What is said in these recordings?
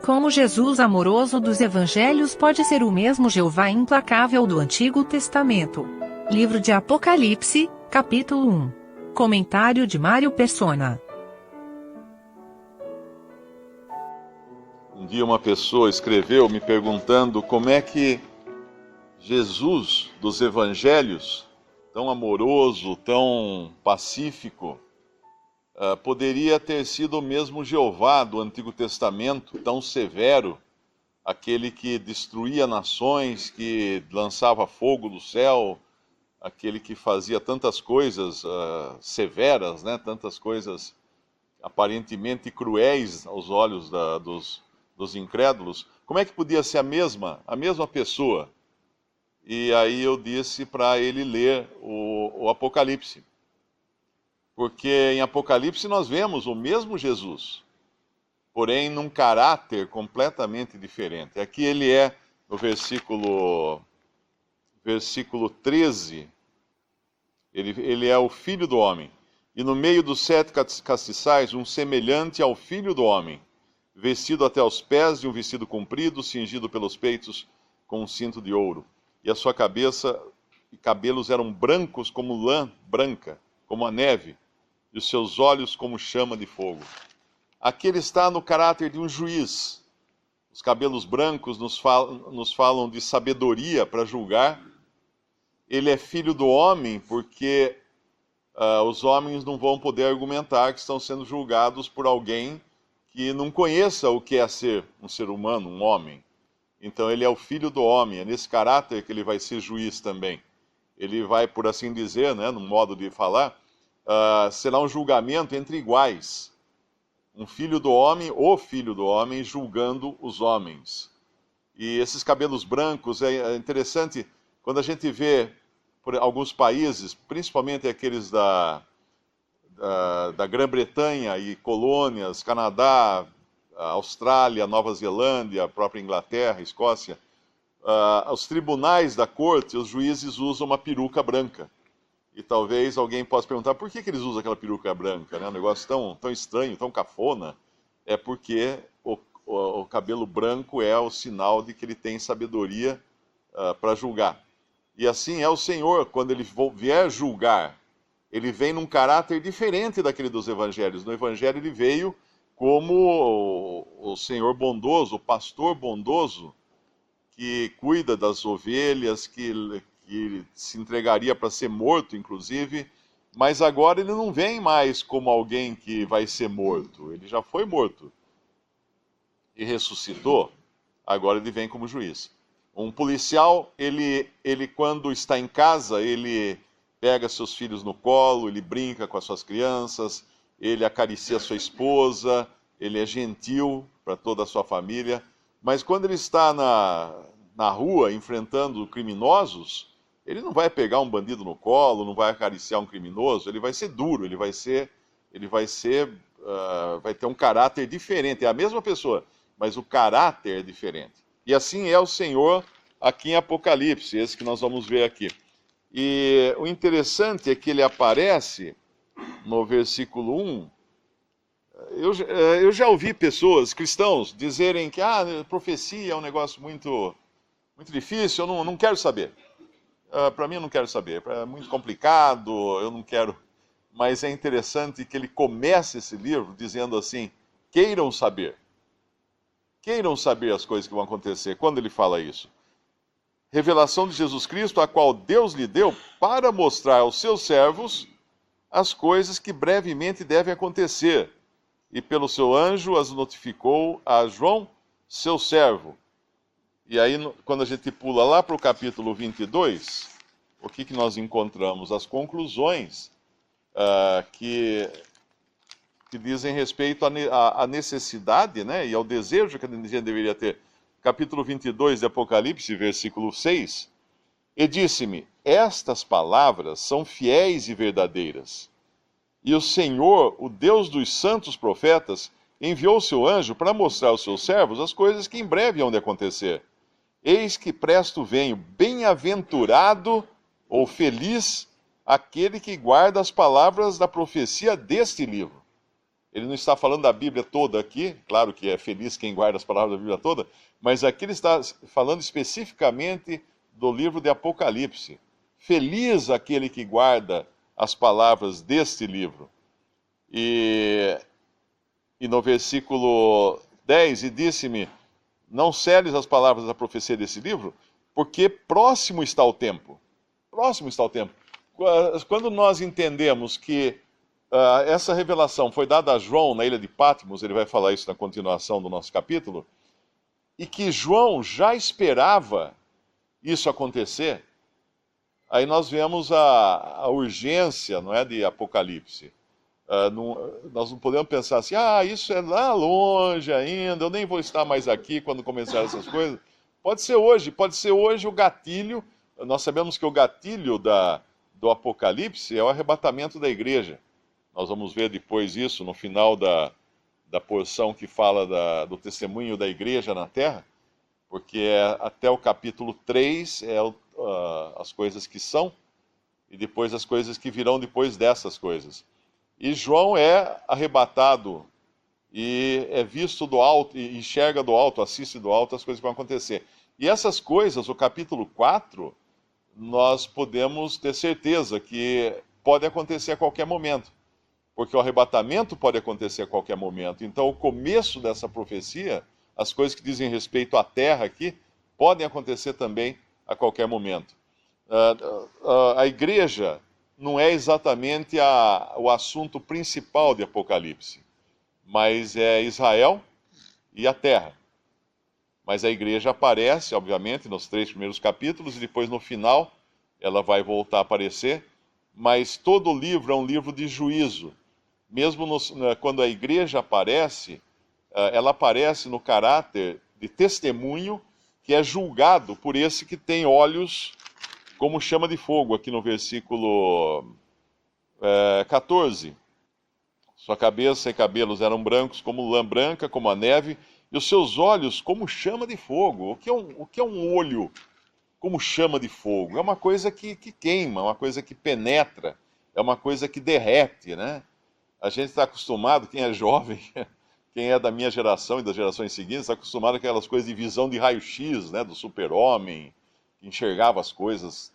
Como Jesus amoroso dos Evangelhos pode ser o mesmo Jeová implacável do Antigo Testamento? Livro de Apocalipse, capítulo 1. Comentário de Mário Persona. Um dia uma pessoa escreveu me perguntando como é que Jesus dos Evangelhos, tão amoroso, tão pacífico, poderia ter sido o mesmo Jeová do Antigo Testamento, tão severo, aquele que destruía nações, que lançava fogo do céu, aquele que fazia tantas coisas severas, né? Tantas coisas aparentemente cruéis aos olhos dos incrédulos. Como é que podia ser a mesma pessoa? E aí eu disse para ele ler o Apocalipse. Porque em Apocalipse nós vemos o mesmo Jesus, porém num caráter completamente diferente. Aqui ele é, no versículo 13, ele é o Filho do Homem. E no meio dos 7 castiçais, um semelhante ao Filho do Homem, vestido até os pés de um vestido comprido, cingido pelos peitos com um cinto de ouro. E a sua cabeça e cabelos eram brancos como lã branca, como a neve, e os seus olhos como chama de fogo. Aqui ele está no caráter de um juiz. Os cabelos brancos nos falam de sabedoria para julgar. Ele é filho do homem porque os homens não vão poder argumentar que estão sendo julgados por alguém que não conheça o que é ser um ser humano, um homem. Então ele é o filho do homem, é nesse caráter que ele vai ser juiz também. Ele vai, por assim dizer, né, no modo de falar, será um julgamento entre iguais. Um filho do homem, o filho do homem, julgando os homens. E esses cabelos brancos, é interessante, quando a gente vê por alguns países, principalmente aqueles da Grã-Bretanha e colônias, Canadá, Austrália, Nova Zelândia, a própria Inglaterra, Escócia, os tribunais da corte, os juízes usam uma peruca branca. E talvez alguém possa perguntar por que eles usam aquela peruca branca, né? Um negócio tão estranho, tão cafona. É porque o cabelo branco é o sinal de que ele tem sabedoria para julgar. E assim é o Senhor, quando ele vier julgar, ele vem num caráter diferente daquele dos evangelhos. No evangelho ele veio como o Senhor bondoso, o pastor bondoso, que cuida das ovelhas, que se entregaria para ser morto, inclusive, mas agora ele não vem mais como alguém que vai ser morto. Ele já foi morto e ressuscitou, agora ele vem como juiz. Um policial, ele quando está em casa, ele pega seus filhos no colo, ele brinca com as suas crianças, ele acaricia sua esposa, ele é gentil para toda a sua família, mas quando ele está na rua enfrentando criminosos, ele não vai pegar um bandido no colo, não vai acariciar um criminoso, ele vai ser duro, vai ter um caráter diferente. É a mesma pessoa, mas o caráter é diferente. E assim é o Senhor aqui em Apocalipse, esse que nós vamos ver aqui. E o interessante é que ele aparece no versículo 1. Eu já ouvi pessoas, cristãos, dizerem que profecia é um negócio muito, muito difícil, eu não quero saber. Para mim eu não quero saber, é muito complicado, eu não quero. Mas é interessante que ele comece esse livro dizendo assim, queiram saber as coisas que vão acontecer. Quando ele fala isso? Revelação de Jesus Cristo, a qual Deus lhe deu para mostrar aos seus servos as coisas que brevemente devem acontecer. E pelo seu anjo as notificou a João, seu servo. E aí, quando a gente pula lá para o capítulo 22, o que nós encontramos? As conclusões que dizem respeito à necessidade, né, e ao desejo que a gente deveria ter. Capítulo 22 de Apocalipse, versículo 6. E disse-me, estas palavras são fiéis e verdadeiras. E o Senhor, o Deus dos santos profetas, enviou o seu anjo para mostrar aos seus servos as coisas que em breve hão de acontecer. Eis que presto venho, bem-aventurado ou feliz aquele que guarda as palavras da profecia deste livro. Ele não está falando da Bíblia toda aqui, claro que é feliz quem guarda as palavras da Bíblia toda, mas aqui ele está falando especificamente do livro de Apocalipse. Feliz aquele que guarda as palavras deste livro. E no versículo 10, e disse-me, não seles as palavras da profecia desse livro, porque próximo está o tempo. Próximo está o tempo. Quando nós entendemos que essa revelação foi dada a João na ilha de Patmos, ele vai falar isso na continuação do nosso capítulo, e que João já esperava isso acontecer, aí nós vemos a urgência, não é, de Apocalipse. Nós não podemos pensar assim, isso é lá longe ainda, eu nem vou estar mais aqui quando começar essas coisas. Pode ser hoje o gatilho. Nós sabemos que o gatilho do Apocalipse é o arrebatamento da igreja. Nós vamos ver depois isso no final da porção que fala do testemunho da igreja na terra, porque até o capítulo 3 as coisas que são, e depois as coisas que virão depois dessas coisas. E João é arrebatado e é visto do alto, e enxerga do alto, assiste do alto as coisas que vão acontecer. E essas coisas, o capítulo 4, nós podemos ter certeza que pode acontecer a qualquer momento, porque o arrebatamento pode acontecer a qualquer momento. Então, o começo dessa profecia, as coisas que dizem respeito à terra aqui, podem acontecer também a qualquer momento. A igreja não é exatamente o assunto principal de Apocalipse, mas é Israel e a terra. Mas a igreja aparece, obviamente, nos 3 primeiros capítulos, e depois no final ela vai voltar a aparecer, mas todo o livro é um livro de juízo. Mesmo quando a igreja aparece, ela aparece no caráter de testemunho que é julgado por esse que tem olhos como chama de fogo, aqui no versículo 14. Sua cabeça e cabelos eram brancos como lã branca, como a neve, e os seus olhos como chama de fogo. O que é um olho como chama de fogo? É uma coisa que queima, uma coisa que penetra, é uma coisa que derrete, né? A gente está acostumado, quem é jovem, quem é da minha geração e das gerações seguintes, está acostumado com aquelas coisas de visão de raio-x, né, do super-homem, que enxergava as coisas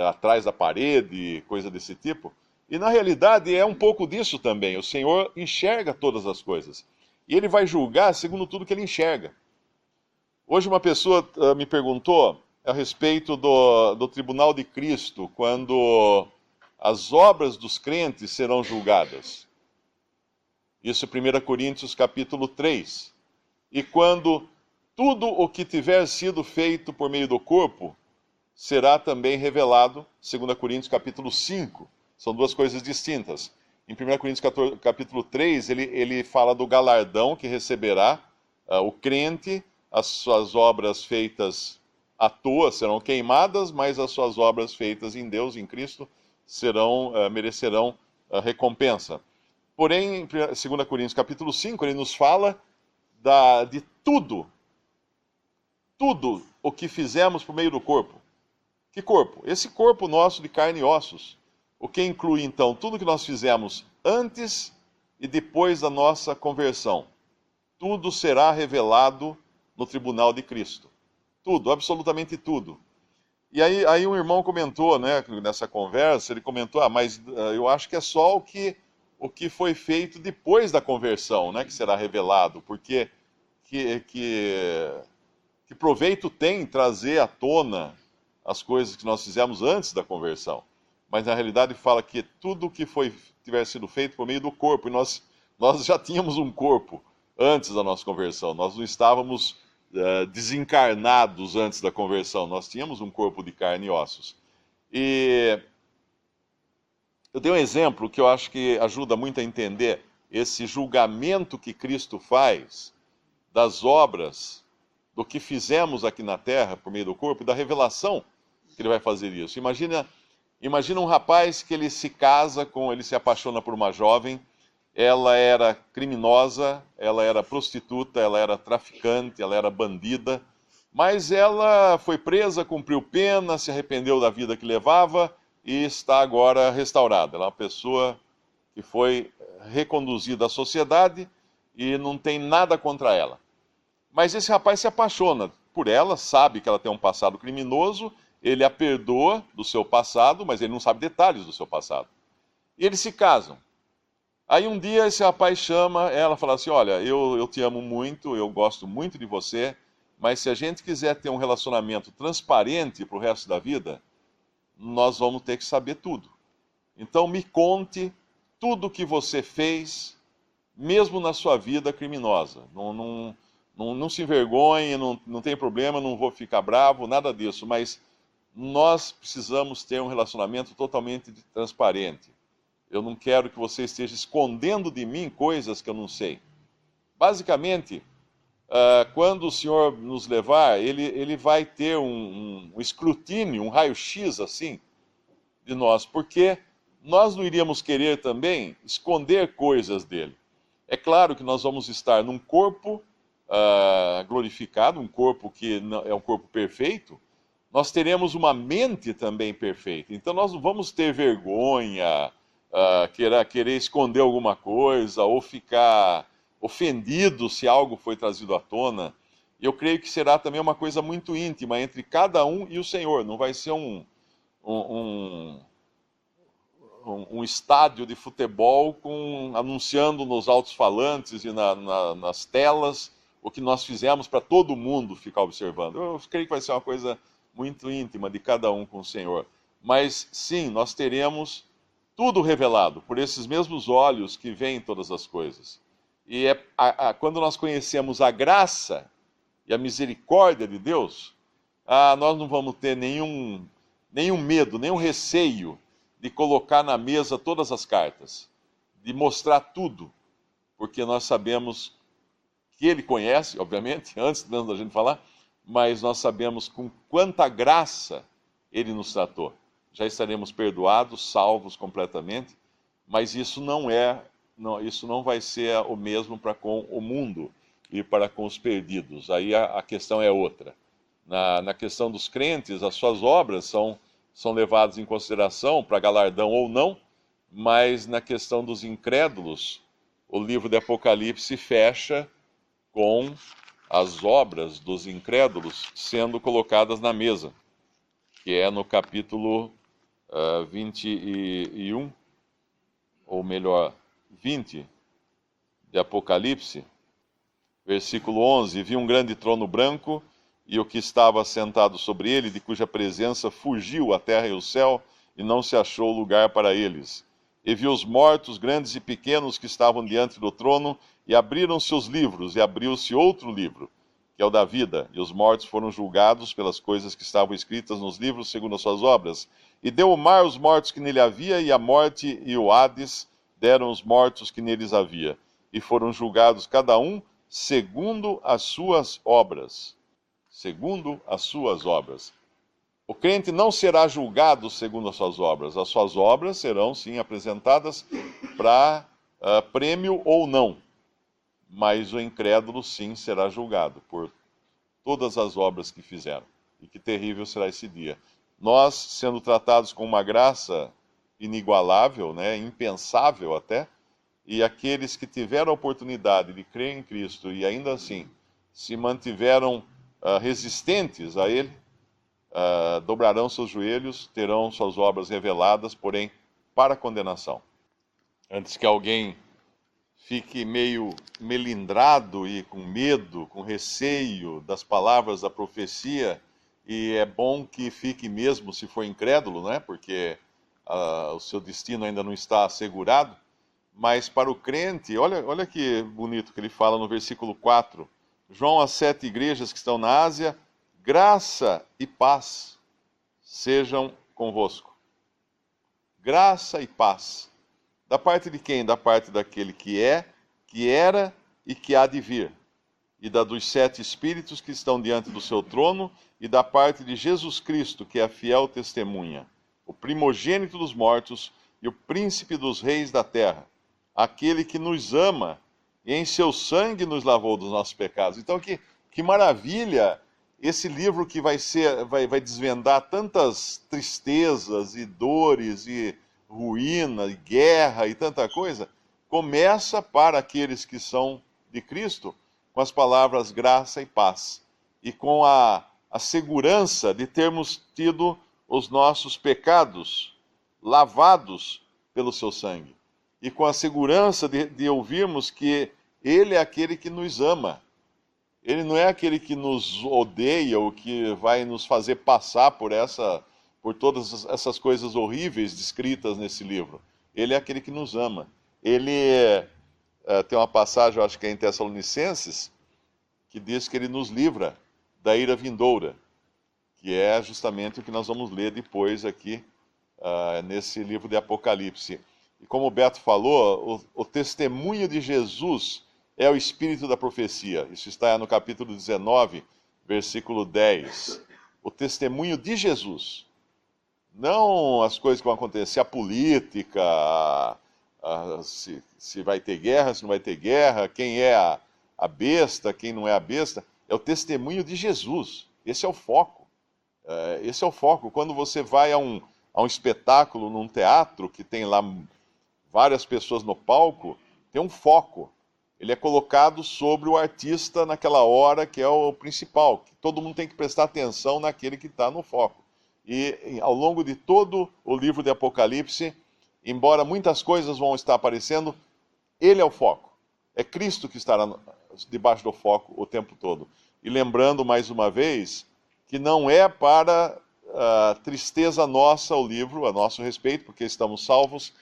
atrás da parede, coisa desse tipo. E na realidade é um pouco disso também. O Senhor enxerga todas as coisas. E Ele vai julgar segundo tudo que Ele enxerga. Hoje uma pessoa me perguntou a respeito do tribunal de Cristo, quando as obras dos crentes serão julgadas. Isso é 1 Coríntios capítulo 3. E quando tudo o que tiver sido feito por meio do corpo será também revelado, 2 Coríntios capítulo 5. São duas coisas distintas. Em 1 Coríntios capítulo 3, ele fala do galardão que receberá o crente, as suas obras feitas à toa serão queimadas, mas as suas obras feitas em Deus, em Cristo, merecerão recompensa. Porém, em 2 Coríntios capítulo 5, ele nos fala de tudo o que fizemos por meio do corpo. Que corpo? Esse corpo nosso de carne e ossos. O que inclui, então, tudo que nós fizemos antes e depois da nossa conversão. Tudo será revelado no tribunal de Cristo. Tudo, absolutamente tudo. E aí um irmão comentou, né, nessa conversa, ele comentou, mas eu acho que é só o que foi feito depois da conversão, né, que será revelado, porque que proveito tem trazer à tona as coisas que nós fizemos antes da conversão. Mas na realidade fala que tudo que tiver sido feito por meio do corpo, e nós já tínhamos um corpo antes da nossa conversão, nós não estávamos desencarnados antes da conversão, nós tínhamos um corpo de carne e ossos. E eu dei um exemplo que eu acho que ajuda muito a entender esse julgamento que Cristo faz das obras, do que fizemos aqui na terra por meio do corpo, e da revelação que ele vai fazer isso. Imagina um rapaz que ele se apaixona por uma jovem, ela era criminosa, ela era prostituta, ela era traficante, ela era bandida, mas ela foi presa, cumpriu pena, se arrependeu da vida que levava e está agora restaurada. Ela é uma pessoa que foi reconduzida à sociedade e não tem nada contra ela. Mas esse rapaz se apaixona por ela, sabe que ela tem um passado criminoso, ele a perdoa do seu passado, mas ele não sabe detalhes do seu passado. E eles se casam. Aí um dia esse rapaz chama ela e fala assim: olha, eu te amo muito, eu gosto muito de você, mas se a gente quiser ter um relacionamento transparente para o resto da vida, nós vamos ter que saber tudo. Então me conte tudo o que você fez, mesmo na sua vida criminosa. Não se envergonhe, não tem problema, não vou ficar bravo, nada disso, mas nós precisamos ter um relacionamento totalmente transparente. Eu não quero que você esteja escondendo de mim coisas que eu não sei. Basicamente, quando o Senhor nos levar, ele vai ter um escrutínio, um raio-x assim, de nós, porque nós não iríamos querer também esconder coisas dele. É claro que nós vamos estar num corpo glorificado, um corpo que é um corpo perfeito, nós teremos uma mente também perfeita. Então nós não vamos ter vergonha, querer esconder alguma coisa, ou ficar ofendido se algo foi trazido à tona. Eu creio que será também uma coisa muito íntima entre cada um e o Senhor. Não vai ser um estádio de futebol anunciando nos alto-falantes e nas telas o que nós fizemos para todo mundo ficar observando. Eu creio que vai ser uma coisa muito íntima de cada um com o Senhor. Mas sim, nós teremos tudo revelado por esses mesmos olhos que veem todas as coisas. E quando nós conhecemos a graça e a misericórdia de Deus, nós não vamos ter nenhum medo, nenhum receio de colocar na mesa todas as cartas, de mostrar tudo, porque nós sabemos que Ele conhece, obviamente, antes da gente falar, mas nós sabemos com quanta graça Ele nos tratou. Já estaremos perdoados, salvos completamente, mas isso não vai ser o mesmo para com o mundo e para com os perdidos. Aí a questão é outra. Na questão dos crentes, as suas obras são levadas em consideração para galardão ou não, mas na questão dos incrédulos, o livro de Apocalipse fecha com as obras dos incrédulos sendo colocadas na mesa, que é no capítulo 21, ou melhor, 20 de Apocalipse, versículo 11: vi um grande trono branco, e o que estava sentado sobre ele, de cuja presença fugiu a terra e o céu, e não se achou lugar para eles. E vi os mortos, grandes e pequenos, que estavam diante do trono, e abriram-se os livros, e abriu-se outro livro, que é o da vida, e os mortos foram julgados pelas coisas que estavam escritas nos livros, segundo as suas obras. E deu o mar os mortos que nele havia, e a morte e o Hades deram os mortos que neles havia, e foram julgados cada um segundo as suas obras. Segundo as suas obras. O crente não será julgado segundo as suas obras serão sim apresentadas para prêmio ou não, mas o incrédulo sim será julgado por todas as obras que fizeram. E que terrível será esse dia. Nós, sendo tratados com uma graça inigualável, né, impensável até, e aqueles que tiveram a oportunidade de crer em Cristo e ainda assim se mantiveram resistentes a Ele, dobrarão seus joelhos, terão suas obras reveladas, porém para condenação. Antes que alguém fique meio melindrado e com medo, com receio das palavras da profecia, e é bom que fique mesmo se for incrédulo, né? Porque o seu destino ainda não está assegurado, mas para o crente, olha que bonito que ele fala no versículo 4, João às 7 igrejas que estão na Ásia, graça e paz sejam convosco. Graça e paz. Da parte de quem? Da parte daquele que é, que era e que há de vir. E dos 7 espíritos que estão diante do seu trono, e da parte de Jesus Cristo, que é a fiel testemunha, o primogênito dos mortos e o príncipe dos reis da terra, aquele que nos ama e em seu sangue nos lavou dos nossos pecados. Então que maravilha esse livro que vai desvendar tantas tristezas e dores e ruína, e guerra e tanta coisa, começa para aqueles que são de Cristo com as palavras graça e paz. E com a segurança de termos tido os nossos pecados lavados pelo seu sangue. E com a segurança de ouvirmos que Ele é aquele que nos ama. Ele não é aquele que nos odeia ou que vai nos fazer passar por todas essas coisas horríveis descritas nesse livro. Ele é aquele que nos ama. Ele tem uma passagem, eu acho que é em Tessalonicenses, que diz que ele nos livra da ira vindoura, que é justamente o que nós vamos ler depois aqui nesse livro de Apocalipse. E como o Beto falou, o testemunho de Jesus é o espírito da profecia. Isso está no capítulo 19, versículo 10. O testemunho de Jesus. Não as coisas que vão acontecer, a política, se vai ter guerra, se não vai ter guerra, quem é a besta, quem não é a besta. É o testemunho de Jesus. Esse é o foco. Esse é o foco. Quando você vai a um espetáculo num teatro, que tem lá várias pessoas no palco, tem um foco. Ele é colocado sobre o artista naquela hora, que é o principal. Que todo mundo tem que prestar atenção naquele que está no foco. E ao longo de todo o livro de Apocalipse, embora muitas coisas vão estar aparecendo, ele é o foco. É Cristo que estará debaixo do foco o tempo todo. E lembrando mais uma vez que não é para tristeza nossa o livro, a nosso respeito, porque estamos salvos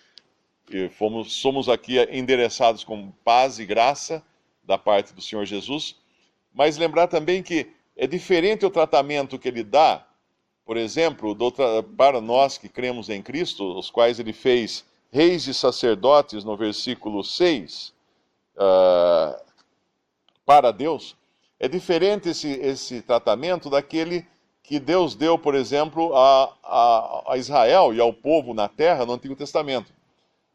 e somos aqui endereçados com paz e graça da parte do Senhor Jesus, mas lembrar também que é diferente o tratamento que ele dá, por exemplo, para nós que cremos em Cristo, os quais ele fez reis e sacerdotes no versículo 6, para Deus. É diferente esse tratamento daquele que Deus deu, por exemplo, a Israel e ao povo na terra no Antigo Testamento.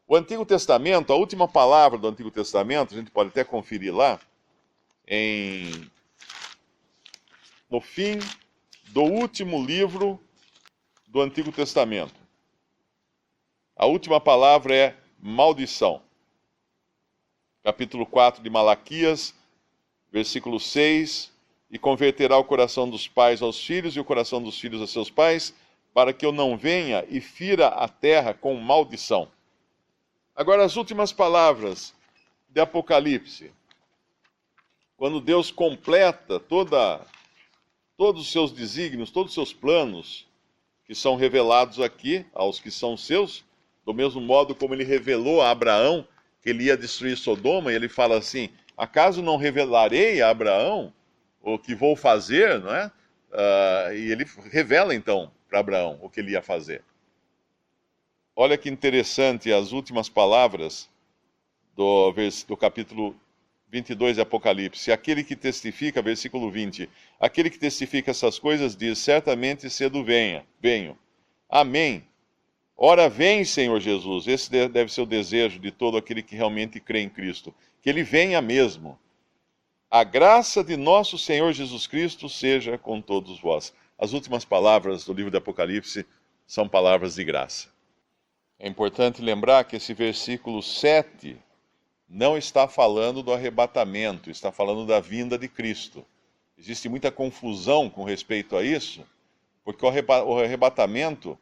O Antigo Testamento, a última palavra do Antigo Testamento, a gente pode até conferir lá, no fim do último livro do Antigo Testamento. A última palavra é maldição. Capítulo 4 de Malaquias, versículo 6, e converterá o coração dos pais aos filhos e o coração dos filhos a seus pais, para que eu não venha e fira a terra com maldição. Agora, as últimas palavras de Apocalipse. Quando Deus completa todos os seus desígnios, todos os seus planos, que são revelados aqui aos que são seus, do mesmo modo como ele revelou a Abraão que ele ia destruir Sodoma, e ele fala assim: acaso não revelarei a Abraão o que vou fazer, não é? E ele revela então para Abraão o que ele ia fazer. Olha que interessante as últimas palavras do capítulo 22 de Apocalipse. Aquele que testifica, versículo 20, aquele que testifica essas coisas diz: certamente cedo venho. Amém. Ora vem, Senhor Jesus. Esse deve ser o desejo de todo aquele que realmente crê em Cristo. Que ele venha mesmo. A graça de nosso Senhor Jesus Cristo seja com todos vós. As últimas palavras do livro de Apocalipse são palavras de graça. É importante lembrar que esse versículo 7 não está falando do arrebatamento, está falando da vinda de Cristo. Existe muita confusão com respeito a isso, porque o arrebatamento,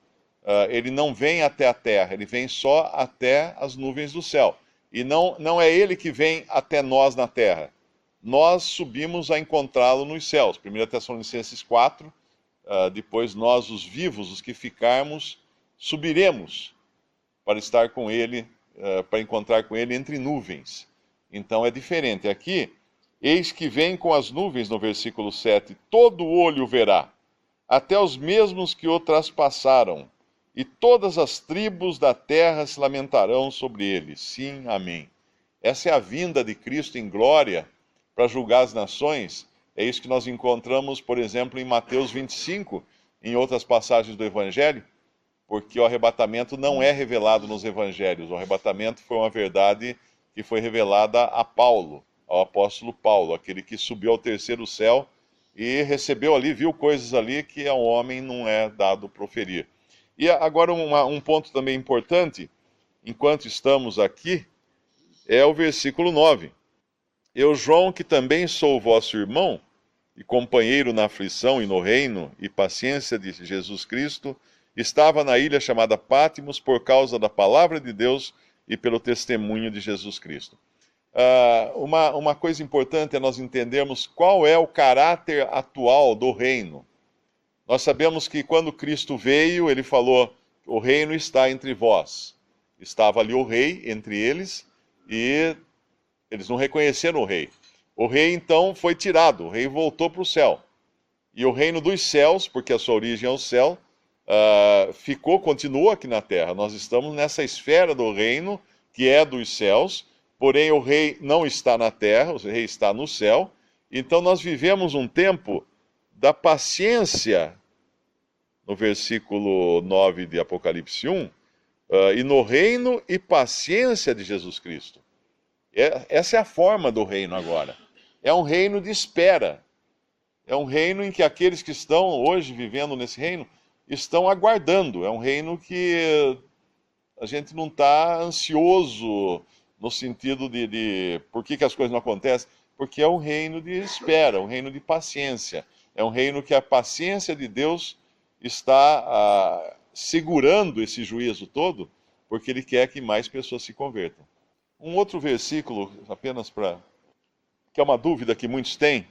ele não vem até a terra, ele vem só até as nuvens do céu. E não é ele que vem até nós na terra. Nós subimos a encontrá-lo nos céus. 1 Tessalonicenses 4, depois nós, os vivos, os que ficarmos, subiremos para estar com ele, para encontrar com ele entre nuvens. Então é diferente. Aqui, eis que vem com as nuvens, no versículo 7, todo olho verá, até os mesmos que o traspassaram, e todas as tribos da terra se lamentarão sobre ele. Sim, amém. Essa é a vinda de Cristo em glória para julgar as nações. É isso que nós encontramos, por exemplo, em Mateus 25, em outras passagens do Evangelho, porque o arrebatamento não é revelado nos evangelhos. O arrebatamento foi uma verdade que foi revelada a Paulo, ao apóstolo Paulo, aquele que subiu ao terceiro céu e recebeu ali, viu coisas ali que ao homem não é dado proferir. E agora um ponto também importante, enquanto estamos aqui, é o versículo 9. Eu, João, que também sou vosso irmão e companheiro na aflição e no reino e paciência de Jesus Cristo, estava na ilha chamada Pátimos por causa da palavra de Deus e pelo testemunho de Jesus Cristo. Uma coisa importante é nós entendermos qual é o caráter atual do reino. Nós sabemos que quando Cristo veio, ele falou: o reino está entre vós. Estava ali o rei entre eles e eles não reconheceram o rei. O rei então foi tirado, o rei voltou para o céu. E o reino dos céus, porque a sua origem é o céu, continua aqui na terra. Nós estamos nessa esfera do reino que é dos céus, porém o rei não está na terra, o rei está no céu. Então nós vivemos um tempo da paciência, no versículo 9 de Apocalipse 1, e no reino e paciência de Jesus Cristo. Essa é a forma do reino agora. É um reino de espera. É um reino em que aqueles que estão hoje vivendo nesse reino estão aguardando. É um reino que a gente não está ansioso no sentido de por que as coisas não acontecem, porque é um reino de espera, um reino de paciência. É um reino que a paciência de Deus está segurando esse juízo todo, porque Ele quer que mais pessoas se convertam. Um outro versículo, apenas que é uma dúvida que muitos têm,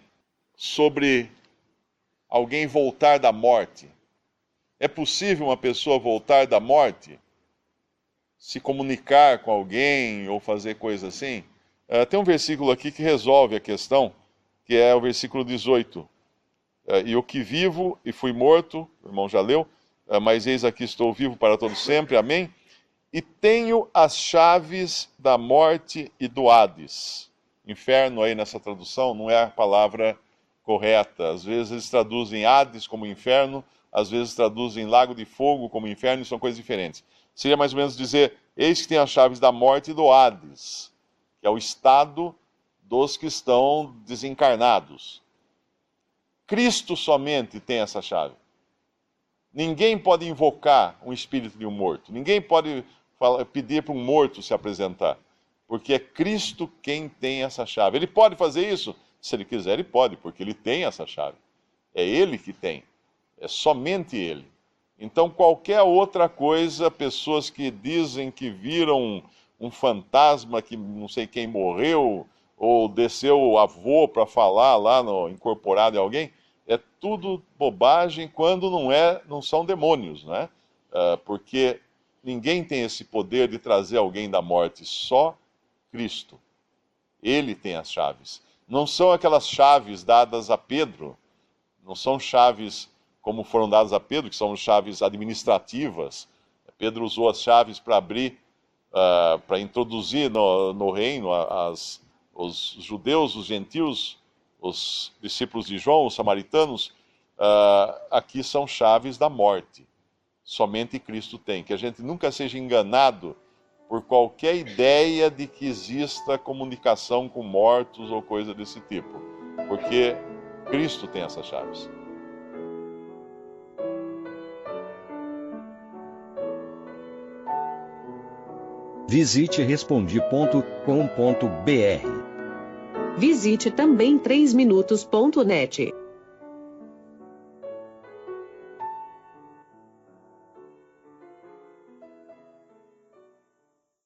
sobre alguém voltar da morte. É possível uma pessoa voltar da morte? Se comunicar com alguém ou fazer coisa assim? Tem um versículo aqui que resolve a questão, que é o versículo 18. E o que vivo e fui morto, o irmão já leu, mas eis aqui estou vivo para todo sempre, amém? E tenho as chaves da morte e do Hades. Inferno aí nessa tradução não é a palavra correta. Às vezes eles traduzem Hades como inferno, às vezes traduzem lago de fogo como inferno, e são coisas diferentes. Seria mais ou menos dizer: eis que tem as chaves da morte e do Hades, que é o estado dos que estão desencarnados. Cristo somente tem essa chave. Ninguém pode invocar um espírito de um morto. Ninguém pode pedir para um morto se apresentar. Porque é Cristo quem tem essa chave. Ele pode fazer isso? Se ele quiser, ele pode, porque ele tem essa chave. É ele que tem. É somente ele. Então, qualquer outra coisa, pessoas que dizem que viram um fantasma, que não sei quem morreu, ou desceu o avô para falar lá incorporado em alguém, é tudo bobagem quando não são demônios, né? Porque ninguém tem esse poder de trazer alguém da morte, só Cristo. Ele tem as chaves. Não são aquelas chaves dadas a Pedro, não são chaves como foram dadas a Pedro, que são chaves administrativas. Pedro usou as chaves para abrir, para introduzir no reino os judeus, os gentios, os discípulos de João, os samaritanos. Aqui são chaves da morte. Somente Cristo tem. Que a gente nunca seja enganado por qualquer ideia de que exista comunicação com mortos ou coisa desse tipo. Porque Cristo tem essas chaves. Visite Respondi.com.br. Visite também 3minutos.net.